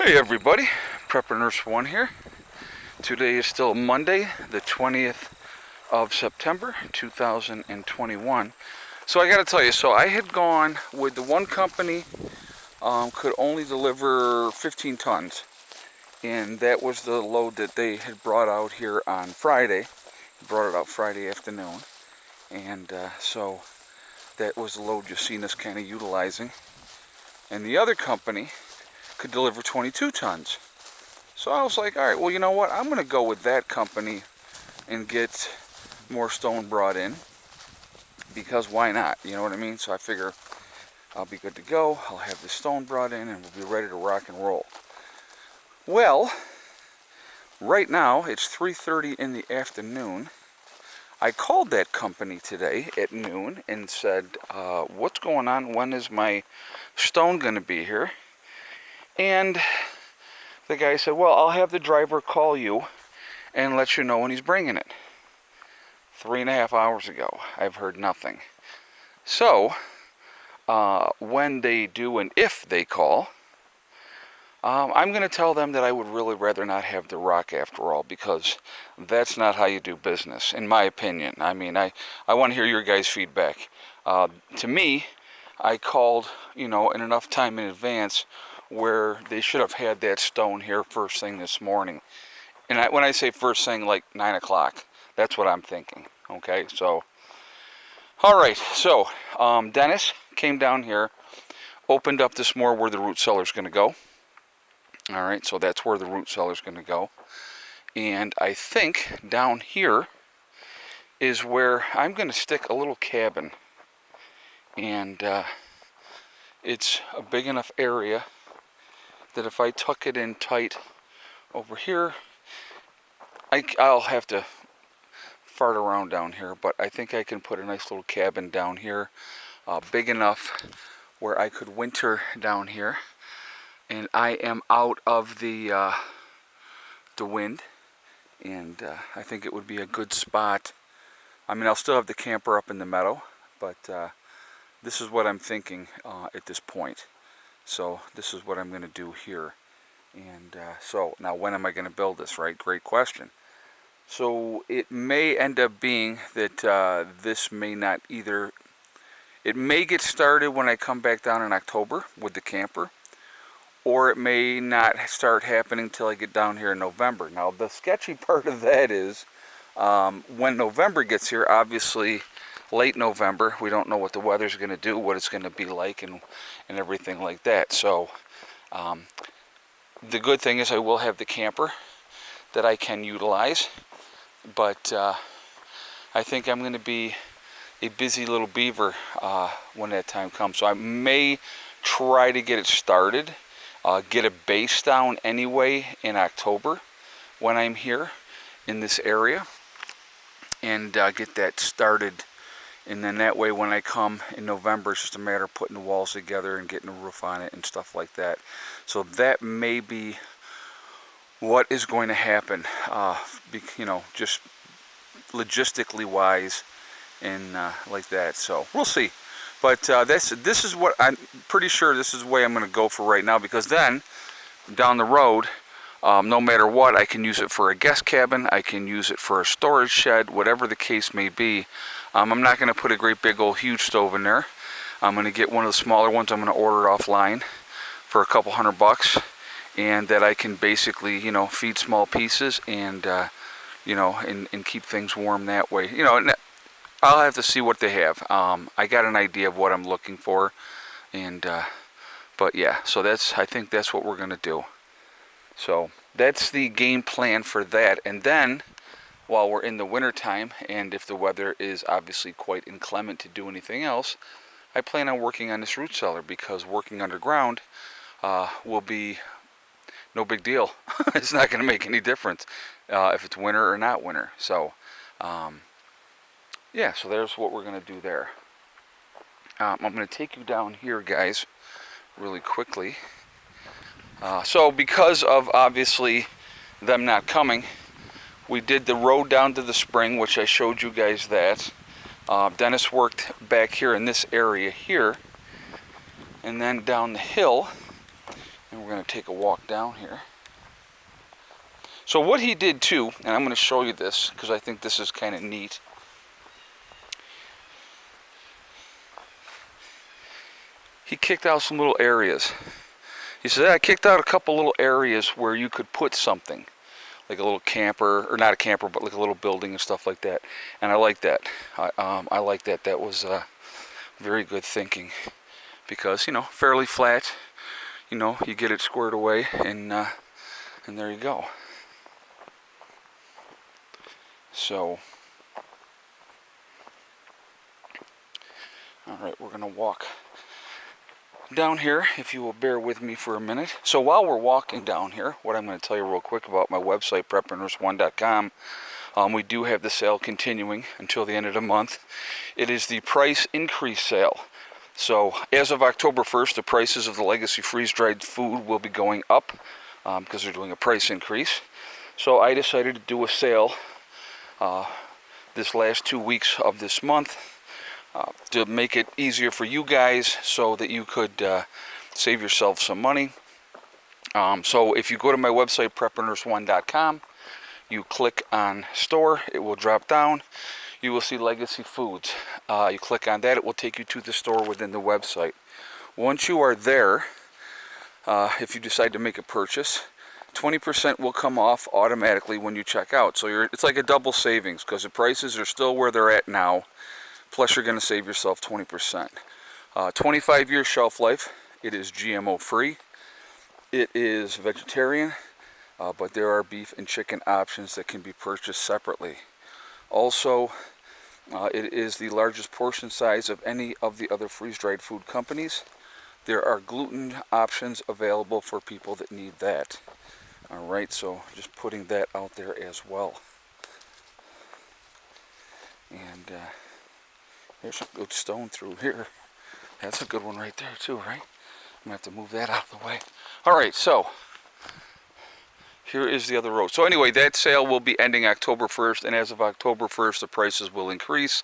Hey everybody, Prepper Nurse 1 here. Today is still Monday, the 20th of September, 2021. So I gotta tell you, I had gone with the one company, could only deliver 15 tons. And that was the load that they had brought out here on Friday. Brought it out Friday afternoon. And so that was the load you've seen us kind of utilizing. And the other company could deliver 22 tons. So I was like, all right, well, you know what? I'm going to go with that company and get more stone brought in, because why not? You know what I mean? So I figure I'll be good to go. I'll have the stone brought in and we'll be ready to rock and roll. Well, right now it's 3:30 in the afternoon. I called that company today at noon and said, what's going on? When is my stone going to be here? And the guy said, well, I'll have the driver call you and let you know when he's bringing it. 3.5 hours ago, I've heard nothing. So, when they do and if they call, I'm going to tell them that I would really rather not have the rock after all, because that's not how you do business, in my opinion. I mean, I want to hear your guys' feedback. To me, I called, in enough time in advance where they should have had that stone here first thing this morning. And when I say first thing, like 9 o'clock, that's what I'm thinking. Okay, so, all right, so Dennis came down here, opened up this more where the root cellar's going to go. All right, so that's where the root cellar's going to go. And I think down here is where I'm going to stick a little cabin. And it's a big enough area that if I tuck it in tight over here, I'll have to fart around down here, but I think I can put a nice little cabin down here, big enough where I could winter down here, and I am out of the wind, and I think it would be a good spot. I mean, I'll still have the camper up in the meadow, but this is what I'm thinking at this point. So this is what I'm going to do here. And so now when am I going to build this, right? Great question. So it may end up being that this may not either, it may get started when I come back down in October with the camper, or it may not start happening until I get down here in November. Now the sketchy part of that is when November gets here, obviously late November, we don't know what the weather's going to do, what it's going to be like, and everything like that. So the good thing is I will have the camper that I can utilize, but I think I'm going to be a busy little beaver when that time comes. So I may try to get it started, get a base down anyway in October when I'm here in this area, and get that started. And then that way when I come in November, it's just a matter of putting the walls together and getting a roof on it and stuff like that. So that may be what is going to happen, just logistically wise and like that. So we'll see. But this is what I'm pretty sure this is the way I'm going to go for right now, because then down the road, no matter what, I can use it for a guest cabin, I can use it for a storage shed, whatever the case may be. I'm not going to put a great big old huge stove in there. I'm going to get one of the smaller ones. I'm going to order it offline for a couple $100, and that I can basically, feed small pieces and, and keep things warm that way. And I'll have to see what they have. I got an idea of what I'm looking for, and but yeah, so I think that's what we're going to do. So that's the game plan for that. And then while we're in the winter time, and if the weather is obviously quite inclement to do anything else, I plan on working on this root cellar, because working underground will be no big deal. It's not going to make any difference if it's winter or not winter. So yeah, so there's what we're going to do there. I'm going to take you down here, guys, really quickly. So because of obviously them not coming, we did the road down to the spring, which I showed you guys that. Dennis worked back here in this area here, and then down the hill, and we're we're going to take a walk down here. So what he did too, and I'm going to show you this because I think this is kind of neat. He kicked out some little areas. He said, I kicked out a couple little areas where you could put something, like a little camper, or not a camper, but like a little building and stuff like that. And I like that. I like that. That was very good thinking, because fairly flat. You get it squared away, and there you go. So, all right, we're gonna walk down here, if you will bear with me for a minute. So while we're walking down here, what I'm going to tell you real quick about my website, preppernurse1.com, we do have the sale continuing until the end of the month. It is the price increase sale. So as of October 1st, the prices of the legacy freeze-dried food will be going up because they're doing a price increase. So I decided to do a sale this last 2 weeks of this month, to make it easier for you guys so that you could save yourself some money. So if you go to my website, preppernurse1.com, you click on store, it will drop down. You will see Legacy Foods. You click on that, it will take you to the store within the website. Once you are there, if you decide to make a purchase, 20% will come off automatically when you check out. So it's like a double savings, because the prices are still where they're at now. Plus, you're going to save yourself 20%. 25-year shelf life. It is GMO free. It is vegetarian, but there are beef and chicken options that can be purchased separately. Also, it is the largest portion size of any of the other freeze-dried food companies. There are gluten options available for people that need that. All right, so just putting that out there as well. And there's a good stone through here. That's a good one right there too, right? I'm going to have to move that out of the way. All right, so here is the other road. So anyway, that sale will be ending October 1st, and as of October 1st, the prices will increase.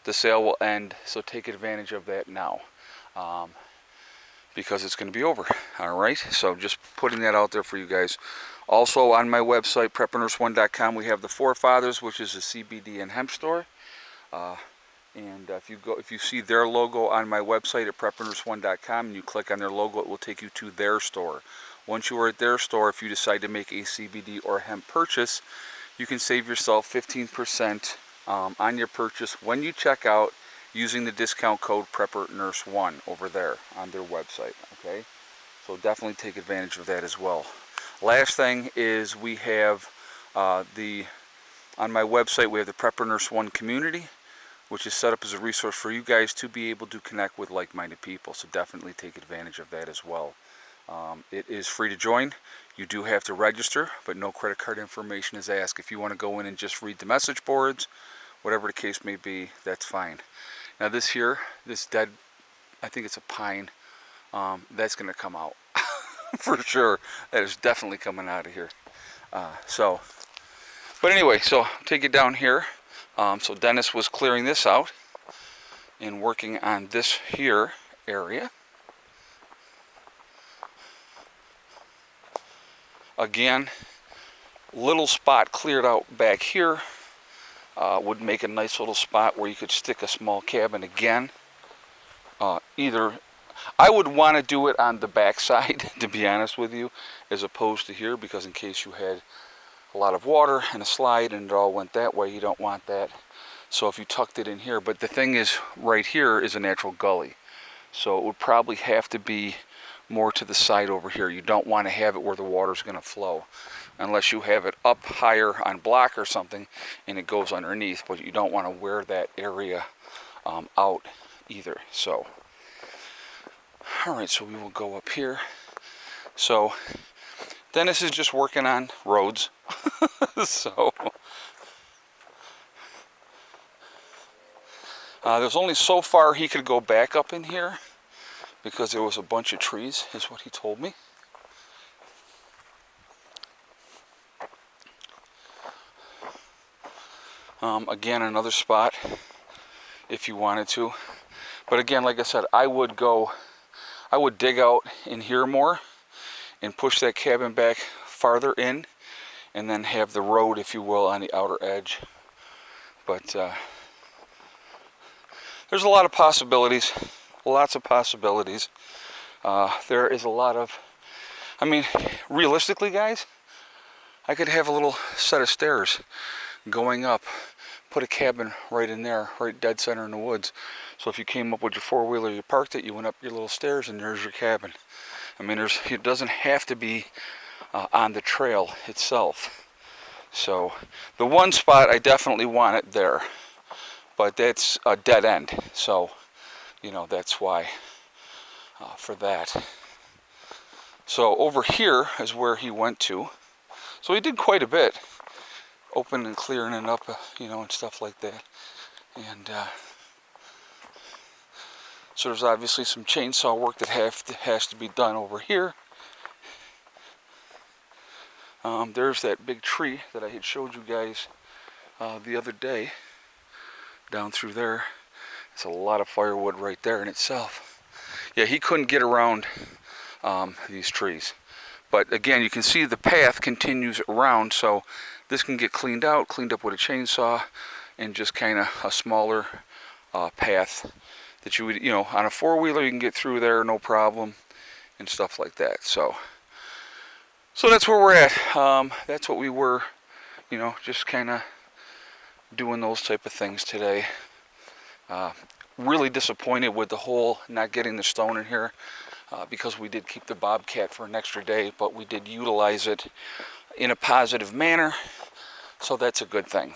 The sale will end, so take advantage of that now, because it's going to be over. All right, so just putting that out there for you guys. Also on my website, preppernurse1.com, we have the Forefathers, which is a CBD and hemp store. And if you see their logo on my website at preppernurse1.com and you click on their logo, it will take you to their store. Once you are at their store, if you decide to make a CBD or hemp purchase, you can save yourself 15% on your purchase when you check out using the discount code PrepperNurse1 over there on their website. Okay, so definitely take advantage of that as well. Last thing is we have on my website we have the Prepper Nurse 1 community, which is set up as a resource for you guys to be able to connect with like-minded people. So definitely take advantage of that as well. It is free to join. You do have to register, but no credit card information is asked. If you want to go in and just read the message boards, whatever the case may be, that's fine. Now this dead, I think it's a pine, that's going to come out for sure. That is definitely coming out of here. But anyway, so take it down here. So Dennis was clearing this out and working on this here area. Again, little spot cleared out back here would make a nice little spot where you could stick a small cabin again. Either I would want to do it on the back side, to be honest with you, as opposed to here, because in case you had a lot of water and a slide and it all went that way, you don't want that. So if you tucked it in here, but the thing is, right here is a natural gully, so it would probably have to be more to the side over here. You don't want to have it where the water's going to flow, unless you have it up higher on block or something and it goes underneath, but you don't want to wear that area out either. So alright, so we will go up here. So Dennis is just working on roads. So there's only so far he could go back up in here because there was a bunch of trees, is what he told me. Again, another spot if you wanted to. But again, like I said, I would dig out in here more and push that cabin back farther in, and then have the road, if you will, on the outer edge. But there's a lot of possibilities, lots of possibilities. There is a lot of, I mean, realistically, guys, I could have a little set of stairs going up, put a cabin right in there, right dead center in the woods. So if you came up with your four-wheeler, you parked it, you went up your little stairs, and there's your cabin. I mean, it doesn't have to be on the trail itself. So the one spot, I definitely want it there, but that's a dead end. So, you know, that's why for that. So over here is where he went to. So he did quite a bit, open and clearing it up, you know, and stuff like that. And so there's obviously some chainsaw work that has to be done over here. There's that big tree that I had showed you guys the other day down through there. It's a lot of firewood right there in itself. Yeah, he couldn't get around these trees. But again, you can see the path continues around, so this can get cleaned up with a chainsaw, and just kind of a smaller path that you would, you know, on a four-wheeler you can get through there no problem, and stuff like that. So that's where we're at. That's what we were, you know, just kind of doing those type of things today. Really disappointed with the whole not getting the stone in here. Because we did keep the bobcat for an extra day, but we did utilize it in a positive manner, so that's a good thing.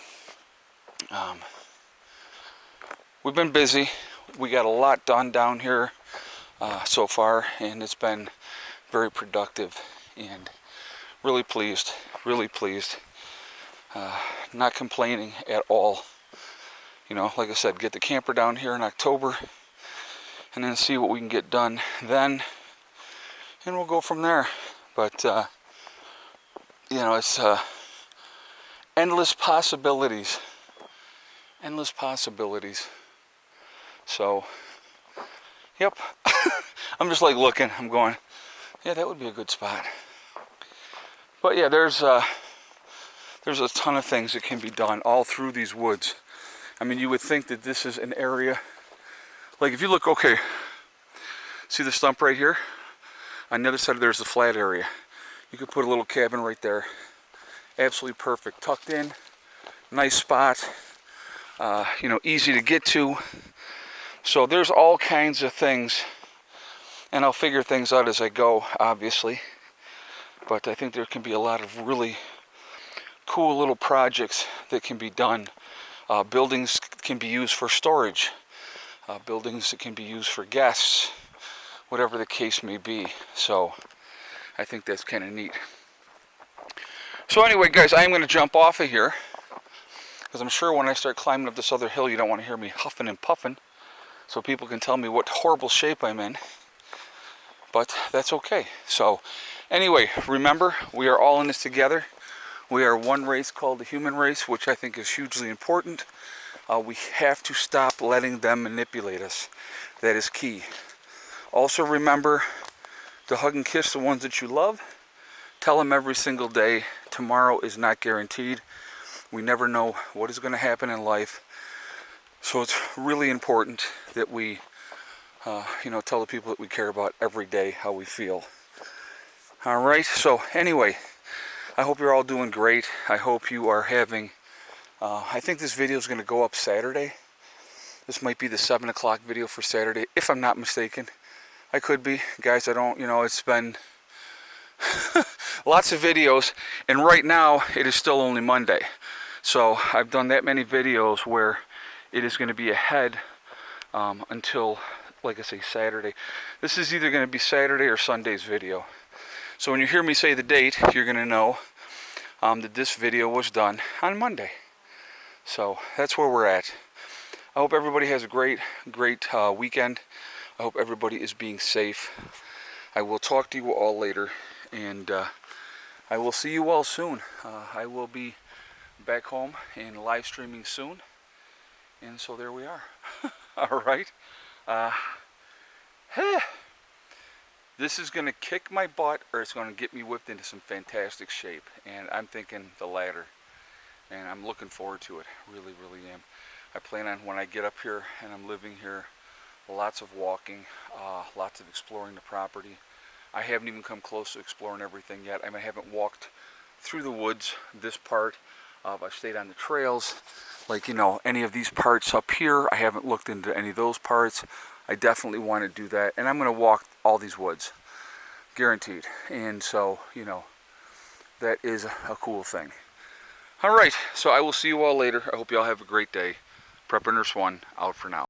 We've been busy. We got a lot done down here so far, and it's been very productive, and really pleased, not complaining at all. You know, like I said, get the camper down here in October, and then see what we can get done then, and we'll go from there. But you know, it's endless possibilities, so yep. I'm just like looking, I'm going, yeah, that would be a good spot. But yeah, there's a ton of things that can be done all through these woods. I mean, you would think that this is an area, like if you look, okay, see the stump right here? On the other side, there's the flat area. You could put a little cabin right there. Absolutely perfect. Tucked in, nice spot, you know, easy to get to. So there's all kinds of things, and I'll figure things out as I go, obviously. But I think there can be a lot of really cool little projects that can be done. Buildings can be used for storage. Buildings that can be used for guests, whatever the case may be. So I think that's kind of neat. So anyway, guys, I'm going to jump off of here, because I'm sure when I start climbing up this other hill, you don't want to hear me huffing and puffing, so people can tell me what horrible shape I'm in. But that's okay. So anyway, remember, we are all in this together. We are one race called the human race, which I think is hugely important. We have to stop letting them manipulate us. That is key. Also remember to hug and kiss the ones that you love. Tell them every single day, tomorrow is not guaranteed. We never know what is going to happen in life. So it's really important that we, you know, tell the people that we care about every day how we feel. All right, so anyway, I hope you're all doing great. I hope you are having, I think this video is going to go up Saturday. This might be the 7 o'clock video for Saturday, if I'm not mistaken. I could be. Guys, I don't, you know, it's been lots of videos, and right now it is still only Monday. So I've done that many videos where it is going to be ahead until, like I say, Saturday. This is either going to be Saturday or Sunday's video. So when you hear me say the date, you're going to know that this video was done on Monday. So that's where we're at. I hope everybody has a great weekend. I hope everybody is being safe. I will talk to you all later, and I will see you all soon. I will be back home and live streaming soon, and so there we are. All right. This is going to kick my butt, or it's going to get me whipped into some fantastic shape. And I'm thinking the latter. And I'm looking forward to it. Really, really am. I plan on, when I get up here and I'm living here, lots of walking, lots of exploring the property. I haven't even come close to exploring everything yet. I haven't walked through the woods, this part. I've stayed on the trails, like, any of these parts up here. I haven't looked into any of those parts. I definitely want to do that, and I'm going to walk all these woods, guaranteed. And so, that is a cool thing. All right, so I will see you all later. I hope you all have a great day. Prepper Nurse 1 out for now.